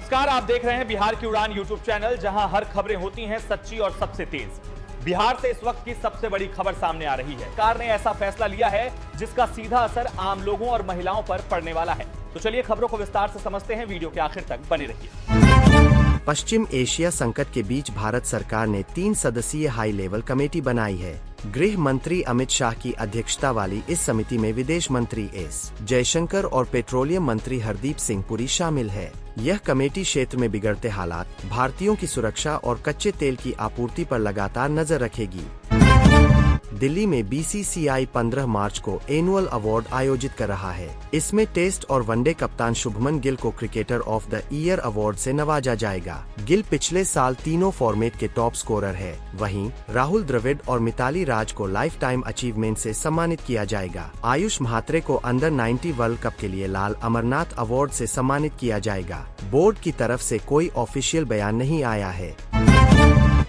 नमस्कार, आप देख रहे हैं बिहार की उड़ान यूट्यूब चैनल, जहां हर खबरें होती हैं सच्ची और सबसे तेज। बिहार से इस वक्त की सबसे बड़ी खबर सामने आ रही है। सरकार ने ऐसा फैसला लिया है जिसका सीधा असर आम लोगों और महिलाओं पर पड़ने वाला है। तो चलिए खबरों को विस्तार से समझते हैं, वीडियो के आखिर तक बने रहिए। पश्चिम एशिया संकट के बीच भारत सरकार ने 3 सदस्यीय हाई लेवल कमेटी बनाई है। गृह मंत्री अमित शाह की अध्यक्षता वाली इस समिति में विदेश मंत्री एस जयशंकर और पेट्रोलियम मंत्री हरदीप सिंह पुरी शामिल है। यह कमेटी क्षेत्र में बिगड़ते हालात, भारतीयों की सुरक्षा और कच्चे तेल की आपूर्ति पर लगातार नजर रखेगी। दिल्ली में बीसीसीआई 15 मार्च को एनुअल अवार्ड आयोजित कर रहा है। इसमें टेस्ट और वनडे कप्तान शुभमन गिल को cricketer of the year award से नवाजा जाएगा। गिल पिछले साल तीनों फॉर्मेट के टॉप स्कोरर है। वहीं राहुल द्रविड़ और मिताली राज को लाइफ टाइम अचीवमेंट से सम्मानित किया जाएगा। आयुष म्हात्रे को अंडर 90 वर्ल्ड कप के लिए लाल अमरनाथ अवार्ड से सम्मानित किया जाएगा। बोर्ड की तरफ से कोई ऑफिशियल बयान नहीं आया है।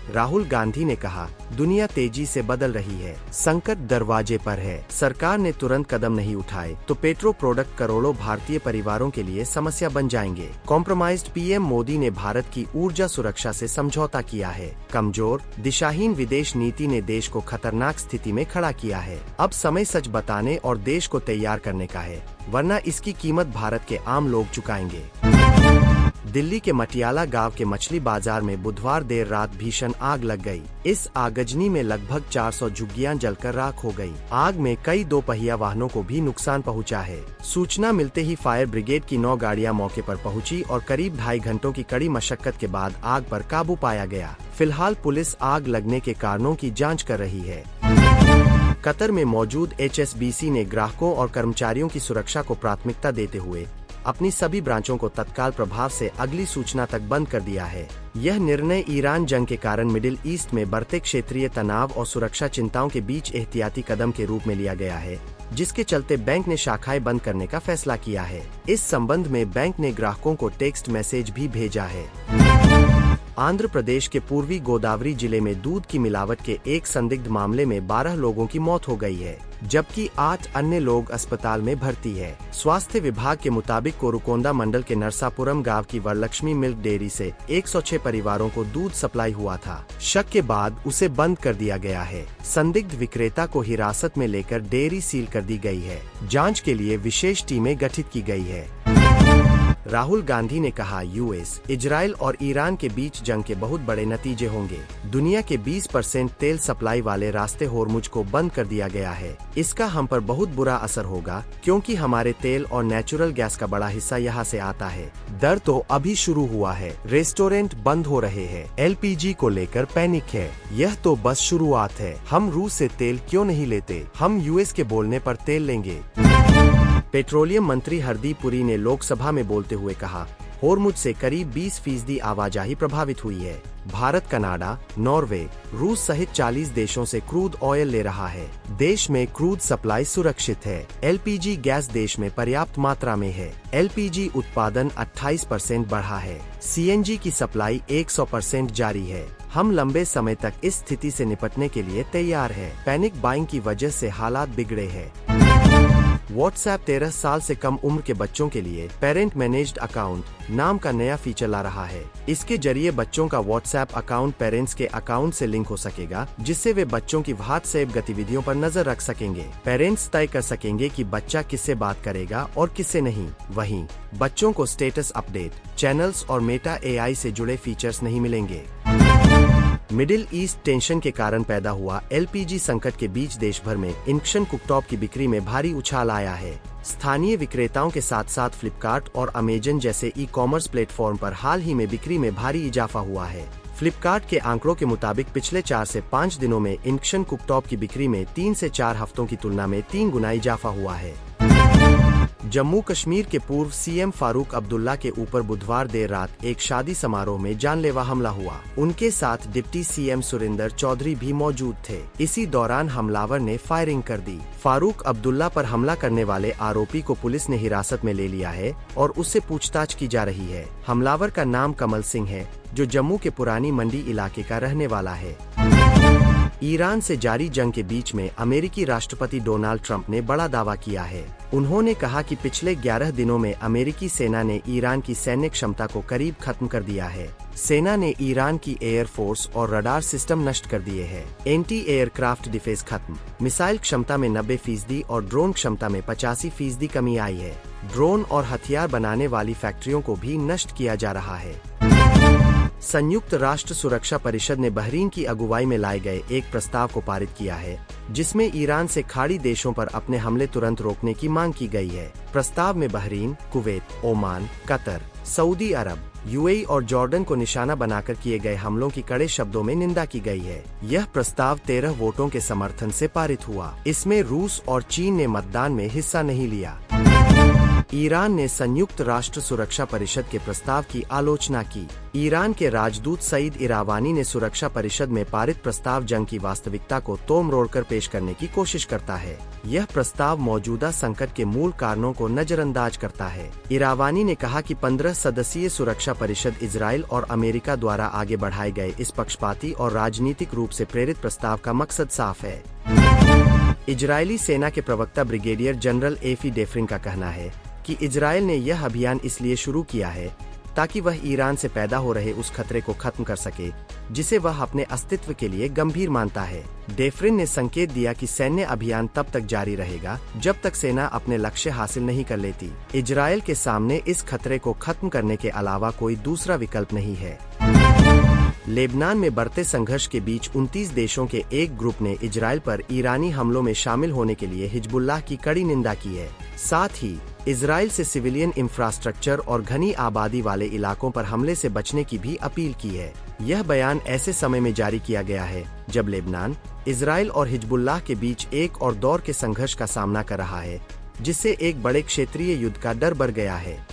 राहुल गांधी ने कहा, दुनिया तेजी से बदल रही है, संकट दरवाजे पर है। सरकार ने तुरंत कदम नहीं उठाए तो पेट्रो प्रोडक्ट करोड़ों भारतीय परिवारों के लिए समस्या बन जाएंगे। कॉम्प्रोमाइज्ड पीएम मोदी ने भारत की ऊर्जा सुरक्षा से समझौता किया है। कमजोर, दिशाहीन विदेश नीति ने देश को खतरनाक स्थिति में खड़ा किया है। अब समय सच बताने और देश को तैयार करने का है, वरना इसकी कीमत भारत के आम लोग चुकाएंगे। दिल्ली के मटियाला गांव के मछली बाजार में बुधवार देर रात भीषण आग लग गई। इस आगजनी में लगभग 400 झुग्गियां जलकर राख हो गई। आग में कई 2 पहिया वाहनों को भी नुकसान पहुंचा है। सूचना मिलते ही फायर ब्रिगेड की 9 गाड़ियां मौके पर पहुंची और करीब 2.5 घंटों की कड़ी मशक्कत के बाद आग पर काबू पाया गया। फिलहाल पुलिस आग लगने के कारणों की जाँच कर रही है। कतर में मौजूद HSBC ने ग्राहकों और कर्मचारियों की सुरक्षा को प्राथमिकता देते हुए अपनी सभी ब्रांचों को तत्काल प्रभाव से अगली सूचना तक बंद कर दिया है। यह निर्णय ईरान जंग के कारण मिडिल ईस्ट में बढ़ते क्षेत्रीय तनाव और सुरक्षा चिंताओं के बीच एहतियाती कदम के रूप में लिया गया है, जिसके चलते बैंक ने शाखाएं बंद करने का फैसला किया है। इस संबंध में बैंक ने ग्राहकों को टेक्स्ट मैसेज भी भेजा है। आंध्र प्रदेश के पूर्वी गोदावरी जिले में दूध की मिलावट के एक संदिग्ध मामले में 12 लोगों की मौत हो गई है, जबकि 8 अन्य लोग अस्पताल में भर्ती है। स्वास्थ्य विभाग के मुताबिक कोरुकोंडा मंडल के नरसापुरम गांव की वरलक्ष्मी मिल्क डेयरी से 106 परिवारों को दूध सप्लाई हुआ था। शक के बाद उसे बंद कर दिया गया है। संदिग्ध विक्रेता को हिरासत में लेकर डेयरी सील कर दी गई है। जाँच के लिए विशेष टीमें गठित की गई है। राहुल गांधी ने कहा, यूएस, इजराइल और ईरान के बीच जंग के बहुत बड़े नतीजे होंगे। दुनिया के 20% तेल सप्लाई वाले रास्ते होर्मुज को बंद कर दिया गया है। इसका हम पर बहुत बुरा असर होगा, क्योंकि हमारे तेल और नेचुरल गैस का बड़ा हिस्सा यहाँ से आता है। दर तो अभी शुरू हुआ है, रेस्टोरेंट बंद हो रहे हैं। LPG को लेकर पैनिक है। यह तो बस शुरुआत है। हम रूस से तेल क्यों नहीं लेते? हम यूएस के बोलने पर तेल लेंगे। पेट्रोलियम मंत्री हरदीप पुरी ने लोकसभा में बोलते हुए कहा, होर्मुज से करीब 20% आवाजाही प्रभावित हुई है। भारत, कनाडा, नॉर्वे, रूस सहित 40 देशों से क्रूड ऑयल ले रहा है। देश में क्रूड सप्लाई सुरक्षित है। LPG गैस देश में पर्याप्त मात्रा में है। LPG उत्पादन 28% बढ़ा है। CNG की सप्लाई 100% जारी है। हम लंबे समय तक इस स्थिति से निपटने के लिए तैयार है। पैनिक बाइंग की वजह से हालात बिगड़े हैं। व्हाट्सएप 13 साल से कम उम्र के बच्चों के लिए पेरेंट मैनेज्ड अकाउंट नाम का नया फीचर ला रहा है। इसके जरिए बच्चों का व्हाट्सएप अकाउंट पेरेंट्स के अकाउंट से लिंक हो सकेगा, जिससे वे बच्चों की व्हाट्सएप गतिविधियों पर नजर रख सकेंगे। पेरेंट्स तय कर सकेंगे कि बच्चा किससे बात करेगा और किससे नहीं। वहीं बच्चों को स्टेटस अपडेट, चैनल्स और मेटा AI से जुड़े फीचर्स नहीं मिलेंगे। मिडिल ईस्ट टेंशन के कारण पैदा हुआ LPG संकट के बीच देश भर में इंडक्शन कुकटॉप की बिक्री में भारी उछाल आया है। स्थानीय विक्रेताओं के साथ साथ फ्लिपकार्ट और अमेजन जैसे ई-कॉमर्स प्लेटफॉर्म पर हाल ही में बिक्री में भारी इजाफा हुआ है। फ्लिपकार्ट के आंकड़ों के मुताबिक पिछले 4 से 5 दिनों में इंडक्शन कुकटॉप की बिक्री में 3 से 4 हफ्तों की तुलना में 3 गुना इजाफा हुआ है। जम्मू कश्मीर के पूर्व CM फारूक अब्दुल्ला के ऊपर बुधवार देर रात एक शादी समारोह में जानलेवा हमला हुआ। उनके साथ डिप्टी CM सुरेंद्र चौधरी भी मौजूद थे। इसी दौरान हमलावर ने फायरिंग कर दी। फारूक अब्दुल्ला पर हमला करने वाले आरोपी को पुलिस ने हिरासत में ले लिया है और उससे पूछताछ की जा रही है। हमलावर का नाम कमल सिंह है, जो जम्मू के पुरानी मंडी इलाके का रहने वाला है। ईरान से जारी जंग के बीच में अमेरिकी राष्ट्रपति डोनाल्ड ट्रंप ने बड़ा दावा किया है। उन्होंने कहा कि पिछले 11 दिनों में अमेरिकी सेना ने ईरान की सैन्य क्षमता को करीब खत्म कर दिया है। सेना ने ईरान की एयरफोर्स और रडार सिस्टम नष्ट कर दिए हैं। एंटी एयरक्राफ्ट डिफेंस खत्म, मिसाइल क्षमता में 90% और ड्रोन क्षमता में 85% कमी आई है। ड्रोन और हथियार बनाने वाली फैक्ट्रियों को भी नष्ट किया जा रहा है। संयुक्त राष्ट्र सुरक्षा परिषद ने बहरीन की अगुवाई में लाए गए एक प्रस्ताव को पारित किया है, जिसमें ईरान से खाड़ी देशों पर अपने हमले तुरंत रोकने की मांग की गई है। प्रस्ताव में Bahrain, Kuwait, Oman, Qatar, Saudi Arab, UAE और जॉर्डन को निशाना बनाकर किए गए हमलों की कड़े शब्दों में निंदा की गई है। यह प्रस्ताव 13 वोटों के समर्थन से पारित हुआ। इसमें रूस और चीन ने मतदान में हिस्सा नहीं लिया। ईरान ने संयुक्त राष्ट्र सुरक्षा परिषद के प्रस्ताव की आलोचना की। ईरान के राजदूत सईद इरावानी ने सुरक्षा परिषद में पारित प्रस्ताव जंग की वास्तविकता को तोड़-मरोड़ पेश करने की कोशिश करता है। यह प्रस्ताव मौजूदा संकट के मूल कारणों को नजरअंदाज करता है। इरावानी ने कहा कि 15 सदस्यीय सुरक्षा परिषद इजराइल और अमेरिका द्वारा आगे बढ़ाए गए इस पक्षपाती और राजनीतिक रूप से प्रेरित प्रस्ताव का मकसद साफ है। इजरायली सेना के प्रवक्ता ब्रिगेडियर जनरल एफी डेफरिन का कहना है कि इजराइल ने यह अभियान इसलिए शुरू किया है ताकि वह ईरान से पैदा हो रहे उस खतरे को खत्म कर सके जिसे वह अपने अस्तित्व के लिए गंभीर मानता है। डेफरिन ने संकेत दिया कि सैन्य अभियान तब तक जारी रहेगा जब तक सेना अपने लक्ष्य हासिल नहीं कर लेती। इजराइल के सामने इस खतरे को खत्म करने के अलावा कोई दूसरा विकल्प नहीं है। लेबनान में बढ़ते संघर्ष के बीच 29 देशों के एक ग्रुप ने इजराइल पर ईरानी हमलों में शामिल होने के लिए हिजबुल्लाह की कड़ी निंदा की है। साथ ही इजराइल से सिविलियन इंफ्रास्ट्रक्चर और घनी आबादी वाले इलाकों पर हमले से बचने की भी अपील की है। यह बयान ऐसे समय में जारी किया गया है जब लेबनान, इजराइल और हिजबुल्लाह के बीच एक और दौर के संघर्ष का सामना कर रहा है, जिससे एक बड़े क्षेत्रीय युद्ध का डर बढ़ गया है।